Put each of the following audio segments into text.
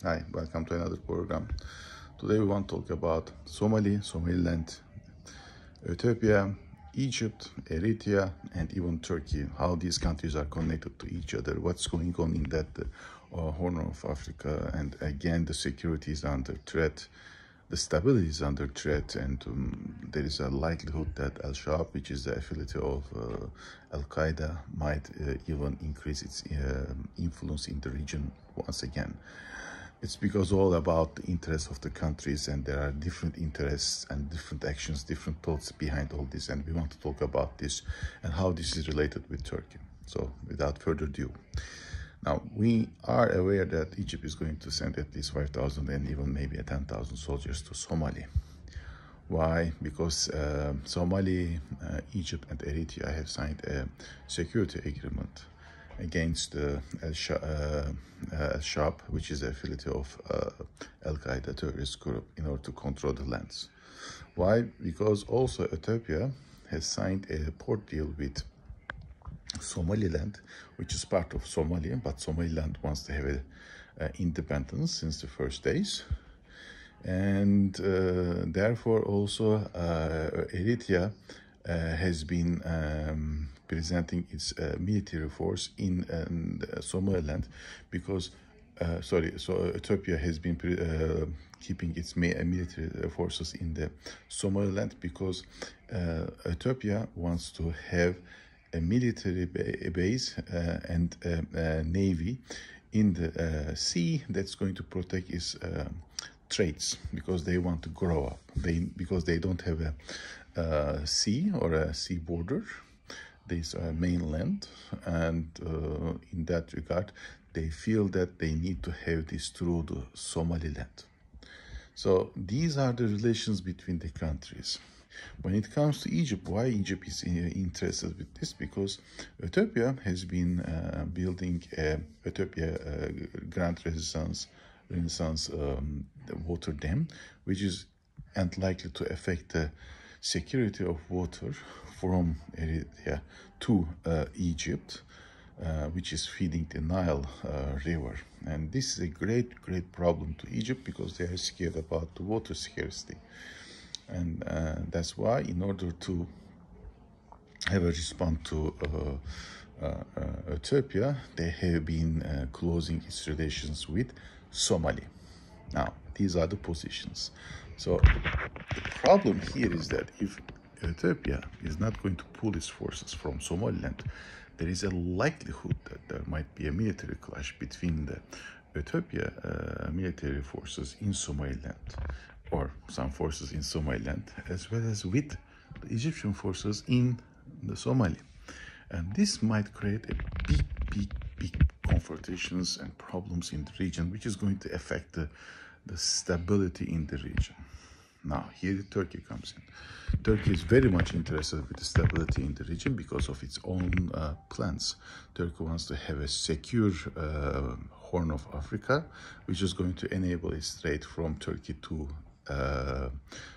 Hi, welcome to another program. Today we want to talk about Somaliland, Ethiopia, Egypt, Eritrea, and even Turkey. How these countries are connected to each other, what's going on in that Horn of Africa, and again the security is under threat, the stability is under threat, and there is a likelihood that Al-Shabaab, which is the affiliate of Al-Qaeda, might even increase its influence in the region once again. It's because all about the interests of the countries, and there are different interests and different actions, different thoughts behind all this, and we want to talk about this and how this is related with Turkey. So without further ado, now we are aware that Egypt is going to send at least 5,000 and even maybe 10,000 soldiers to Somalia. Why? Because Egypt and Eritrea have signed a security agreement against Al-Shabaab, which is the affiliate of Al-Qaeda terrorist group, in order to control the lands. Why? Because also Ethiopia has signed a port deal with Somaliland, which is part of Somalia, but Somaliland wants to have independence since the first days. And therefore also Eritrea has been presenting its military force in Somaliland because, so Ethiopia has been keeping its military forces in the Somaliland because Ethiopia wants to have a military base and a navy in the sea that's going to protect its trades, because they want to grow up. Because they don't have a sea or a sea border. There's a mainland, and in that regard, they feel that they need to have this through the Somaliland. So these are the relations between the countries. When it comes to Egypt, why Egypt is interested with this? Because Ethiopia has been building Ethiopia Grand Renaissance water dam, which is unlikely to affect the security of water from Eritrea to Egypt, which is feeding the Nile River. And this is a great problem to Egypt because they are scared about the water scarcity. And that's why, in order to have a response to Ethiopia, they have been closing its relations with Somalia. Now, these are the positions. So the problem here is that if Ethiopia is not going to pull its forces from Somaliland, there is a likelihood that there might be a military clash between the Ethiopia military forces in Somaliland, or some forces in Somaliland, as well as with the Egyptian forces in the Somalia. And this might create a big confrontations and problems in the region, which is going to affect the stability in the region. Now, here Turkey comes in. Turkey is very much interested with the stability in the region because of its own plans. Turkey wants to have a secure Horn of Africa, which is going to enable its trade from Turkey to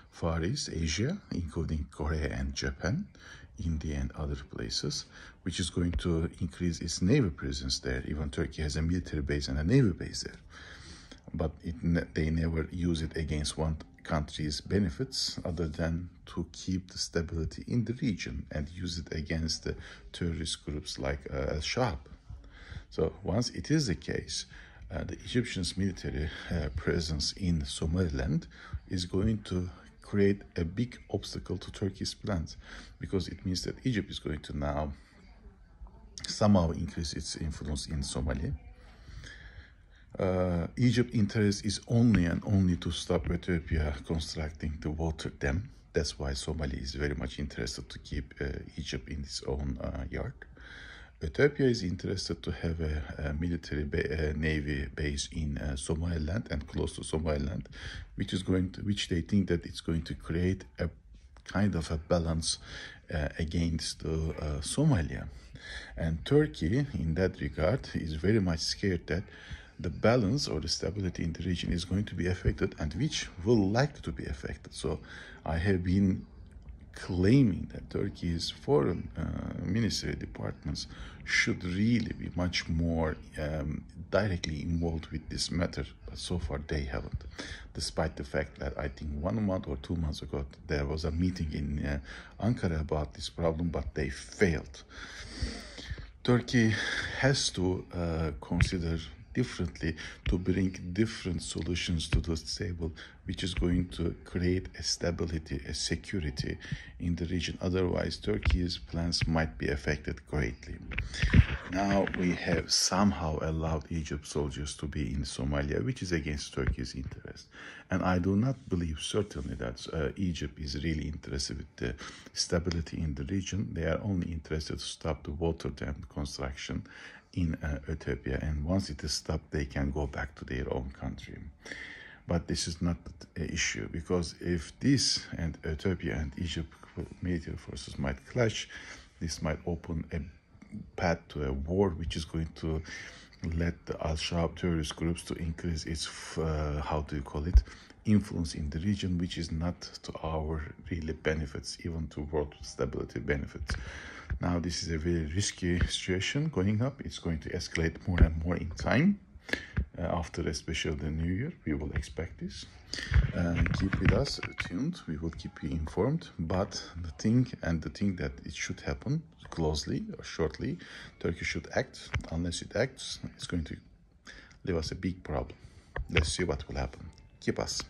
Far East Asia, including Korea and Japan, India and other places, which is going to increase its naval presence there. Even Turkey has a military base and a naval base there. But they never use it against one country's benefits other than to keep the stability in the region and use it against the terrorist groups like Al-Shabaab. So once it is the case, the Egyptians' military presence in Somaliland is going to create a big obstacle to Turkey's plans, because it means that Egypt is going to now somehow increase its influence in Somalia. Egypt's interest is only and only to stop Ethiopia constructing the water dam. That's why Somalia is very much interested to keep Egypt in its own yard. Ethiopia is interested to have a military navy base in Somaliland and close to Somaliland, which they think that it's going to create a kind of a balance against Somalia. And Turkey, in that regard, is very much scared that the balance or the stability in the region is going to be affected, and which will likely to be affected. So I have been claiming that Turkey's foreign ministry departments should really be much more directly involved with this matter, but so far they haven't, despite the fact that I think 1 month or 2 months ago there was a meeting in Ankara about this problem, but they failed. Turkey has to consider differently to bring different solutions to the table, which is going to create a stability, a security in the region. Otherwise, Turkey's plans might be affected greatly. Now we have somehow allowed Egypt soldiers to be in Somalia, which is against Turkey's interest. And I do not believe certainly that Egypt is really interested with the stability in the region. They are only interested to stop the water dam construction in Ethiopia, and once it is stopped, they can go back to their own country. But this is not the issue, because if this and Ethiopia and Egypt military forces might clash, this might open a path to a war, which is going to let the Al-Shabaab terrorist groups to increase its, influence in the region, which is not to our really benefits, even to world stability benefits. Now, this is a very risky situation going up. It's going to escalate more and more in time. After especially the New Year, we will expect this. Keep with us tuned. We will keep you informed. But the thing that it should happen closely or shortly, Turkey should act. Unless it acts, it's going to leave us a big problem. Let's see what will happen. Keep us.